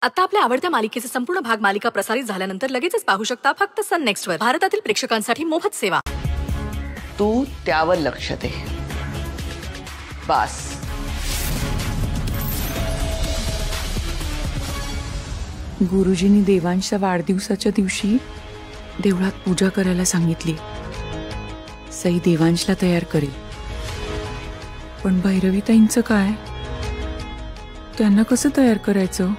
आता आपल्या आवडत्या मालिकेचे संपूर्ण भाग मालिका प्रसारित झाल्यानंतर लगेचच पाहू शकता फक्त सन नेक्स्ट वर. भारतातील प्रेक्षकांसाठी मोफत सेवा. तू त्यावर लक्ष दे बस. गुरुजींनी देवांशच्या वाढदिवसाच्या दिवशी देवळात पूजा करायला सांगितली. सई देवांशला तयार करेल. पण भैरवीताईंचं काय? त्यांना कसं तयार करायचं?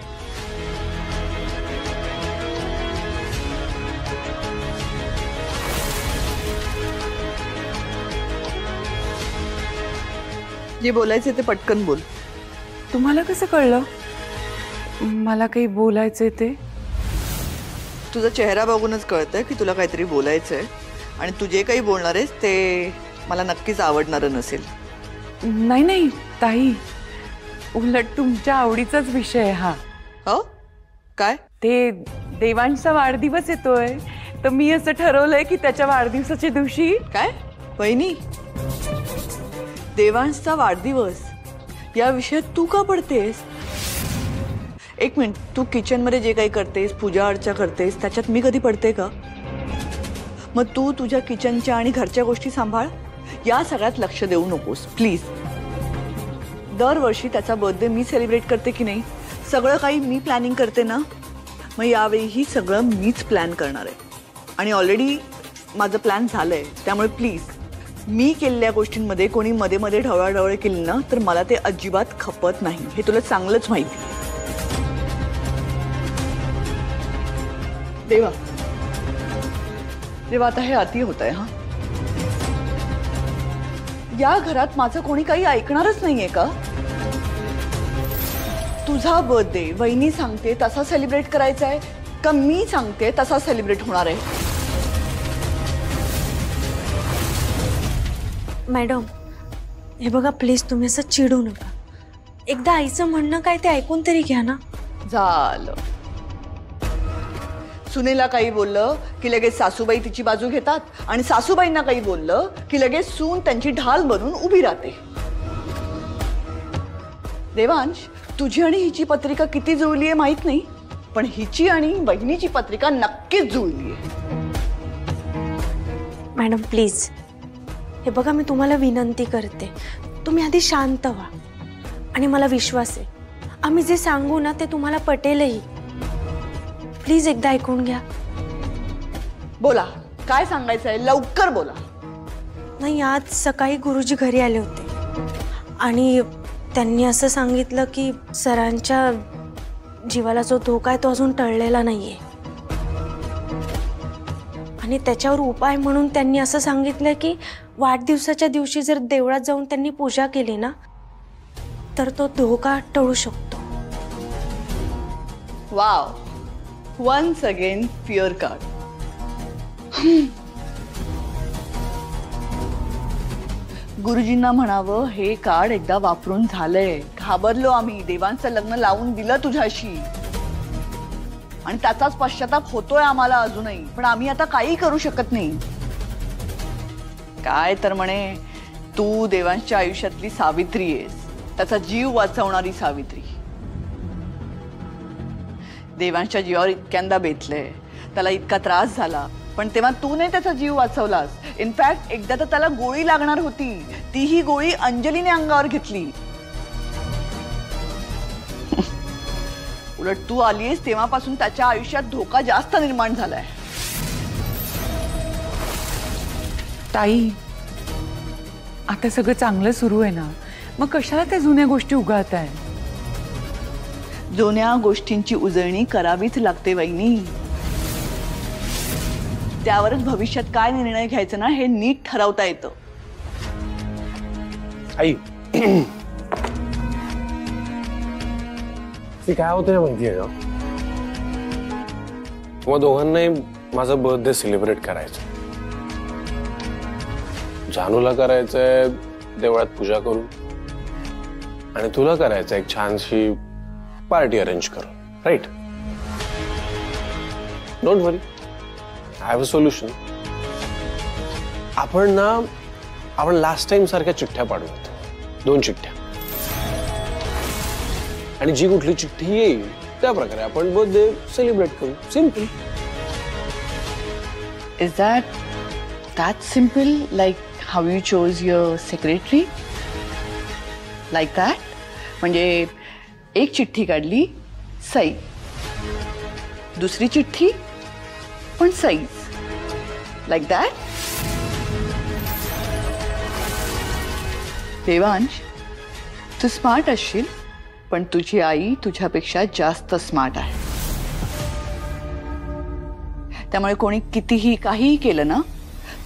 जे बोलायचे ते पटकन बोल. तुम्हाला कसं कळलं मला काही बोलायचंय ते? तुझा चेहरा बघूनच कळतंय की तुला काहीतरी बोलायचंय आणि तू जे काही बोलणार आहेस ते मला नक्कीच आवडणारं नसेल. नाही नाही ताई, उलट तुमच्या आवडीचाच विषय आहे हा. हो काय? ते देवांशचा वाढदिवस येतोय तर मी असं ठरवलंय की त्याच्या वाढदिवसाच्या दिवशी. काय वहिनी, देवांशचा वाढदिवस या विषयात तू का पडतेस? एक मिनिट, तू किचन मध्ये जे काही करतेस, पूजा अर्चा करतेस, त्याच्यात मी कधी पडते का? मग तू तुझ्या किचनच्या आणि घरच्या गोष्टी सांभाळ. या सगळ्यात लक्ष देऊ नकोस प्लीज. दरवर्षी त्याचा बर्थडे मी सेलिब्रेट करते की नाही? सगळं काही मी प्लॅनिंग करते ना. मग यावेळीही सगळं मीच प्लॅन करणार आहे आणि ऑलरेडी माझं प्लॅन झालंय. त्यामुळे प्लीज, मी केलेल्या गोष्टींमध्ये कोणी मध्ये मध्ये ढवळाढवळ केली ना तर मला ते अजिबात खपत नाही. हे तुला चांगलंच माहिती. देवा देवा, आता हे अति होत आहे. हा, या घरात माझं कोणी काही ऐकणारच नाहीये का? तुझा बर्थडे वहिनी सांगते तसा सेलिब्रेट करायचा आहे का मी सांगते तसा सेलिब्रेट होणार आहे? मॅडम हे बघा, प्लीज तुम्ही असं चिडू नका. एकदा आईचं म्हणणं काय ते ऐकून तरी घ्या ना. झालं. सुनेला काही बोललं की लगेच सासूबाई तिची बाजू घेतात आणि सासूबाईंना काही बोललं की लगेच सून त्यांची ढाल बनून उभी राहते. देवांश, तुझी आणि हिची पत्रिका किती जुळली आहे माहित नाही, पण हिची आणि बहिणीची पत्रिका नक्कीच जुळली आहे. मॅडम प्लीज, हे बघा मी तुम्हाला विनंती करते, तुम्ही आधी शांत व्हा आणि मला विश्वास आहे आम्ही जे सांगू ना ते तुम्हाला पटेलही. प्लीज एकदा ऐकून घ्या. बोला, काय सांगायचंय? लवकर बोला. नाही, आज सकाळी गुरुजी घरी आले होते आणि त्यांनी असं सांगितलं की सरांच्या जीवाला जो धोका आहे तो अजून टळलेला नाहीये आणि त्याच्यावर उपाय म्हणून त्यांनी असं सांगितलं की वाढदिवसाच्या दिवशी जर देवळात जाऊन त्यांनी पूजा केली ना तर तो धोका टळू शकतो. Wow, once again fear card. गुरुजींना म्हणावं हे कार्ड एकदा वापरून झालंय. घाबरलो आम्ही. देवांचं लग्न लावून दिलं तुझ्याशी आणि त्याचाच पश्चाताप होतोय आम्हाला अजूनही. पण आम्ही आता काही करू शकत नाही. काय तर म्हणे, तू देवांच्या आयुष्यातली सावित्री आहेस, त्याचा जीव वाचवणारी सावित्री. देवांच्या जीवावर इतक्यांदा बेतले, त्याला इतका त्रास झाला, पण तेव्हा तू नाही त्याचा जीव वाचवलास. इनफॅक्ट एकदा तर त्याला गोळी लागणार होती, तीही गोळी अंजलीने अंगावर घेतली. उलट तू आलीस तेव्हापासून त्याच्या आयुष्यात धोका जास्त निर्माण झालाय. ताई, आता सगळं चांगलं सुरू आहे ना, मग कशाला त्या जुन्या गोष्टी उगाळताय? जुन्या गोष्टींची उजळणी करावीच लागते वहिनी. त्यावरच भविष्यात काय निर्णय घ्यायचा ना हे नीट ठरवता येतं. आई, ती काय होते माहितीये का, तुम्हा दोघांनाही माझा बर्थडे सेलिब्रेट करायचा. जानूला करायचंय देवळात पूजा करून आणि तुला करायचं एक छानशी पार्टी अरेंज करून. Right? Don't worry, I have a solution. आपण लास्ट टाइम सारख्या चिठ्ठ्या पाडूयात. 2 चिठ्ठ्या आणि जी कुठली चिठ्ठी येईल त्या प्रकारे आपण बर्थडे सेलिब्रेट करू. Simple. Is that simple, like how you chose your secretary, like that? म्हणजे एक चिठ्ठी काढली, सई, दुसरी चिठ्ठी पण सईच, लाईक दॅट? देवांश, तू स्मार्ट असशील, पण तुझी आई तुझ्यापेक्षा जास्त स्मार्ट आहे. त्यामुळे कोणी कितीही काहीही केलं ना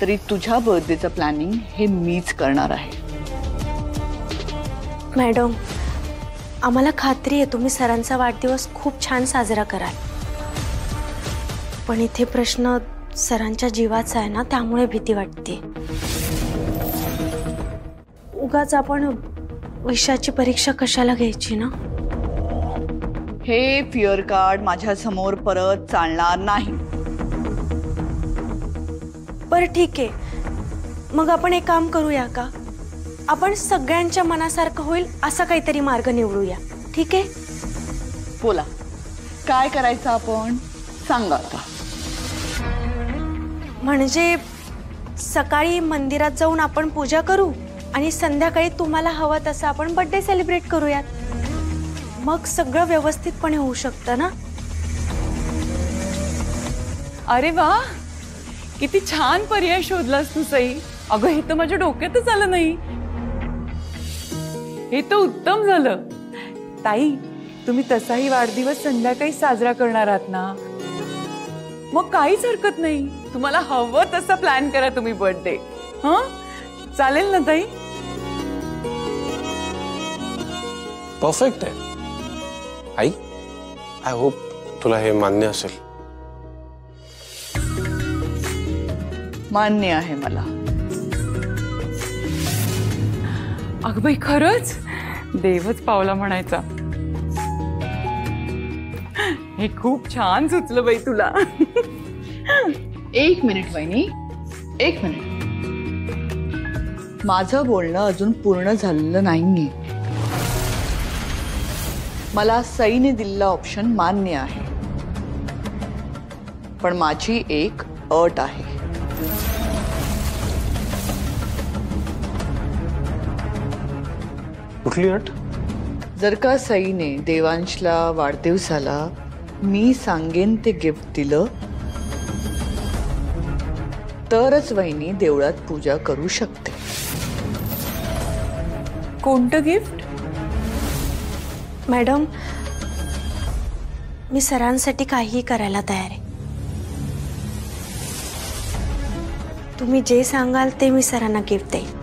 तरी तुझ्या बर्थडेचं प्लॅनिंग हे मीच करणार आहे. मॅडम, आम्हाला खात्री आहे तुम्ही सरांचा वाढदिवस खूप छान साजरा कराल, पण इथे प्रश्न सरांच्या जीवाचा आहे ना, त्यामुळे भीती वाटते. उगाच आपण विषयाची परीक्षा कशाला घ्यायची ना. हे फिअर कार्ड माझ्या समोर परत चालणार नाही. बरं ठीक आहे, मग आपण एक काम करूया का, आपण सगळ्यांच्या मनासारखं होईल असा काहीतरी मार्ग निवडूया, ठीक आहे? बोला, काय करायचं आपण, सांगा आता. म्हणजे सकाळी मंदिरात जाऊन आपण पूजा करू आणि संध्याकाळी तुम्हाला हवं तसं आपण बर्थडे सेलिब्रेट करूयात. मग सगळं व्यवस्थितपणे होऊ शकतं ना. अरे वा, किती छान पर्याय शोधलास तू सई. अगं, हे तर माझ्या डोक्यातच आलं नाही. हे तर उत्तम झालं. ताई, तुम्ही तसाही वाढदिवस संध्याकाळी साजरा करणार आहात ना, मग काहीच हरकत नाही. तुम्हाला हवं तसा प्लॅन करा तुम्ही बर्थडे. हं, चालेल ना ताई? परफेक्ट आहे आई. आय होप तुला हे मान्य असेल. मान्य आहे मला. अगं बाई, खरंच देवच पावला म्हणायचा. हे खूप छान सुचलं बाई तुला. एक मिनिट वहिनी, एक मिनिट. माझं बोलणं अजून पूर्ण झालेलं नाहीये. मला सईने दिलेला ऑप्शन मान्य आहे, पण माझी एक अट आहे. कुठली अट? जर का सईने देवांशला वाढदिवसाला मी सांगेन ते गिफ्ट दिलं तरच वहिनी देवळात पूजा करू शकते. कोणतं गिफ्ट? मॅडम, मी सरांसाठी काहीही करायला तयार आहे. तुम्ही जे सांगाल ते मी सरांना गिफ्ट देईन.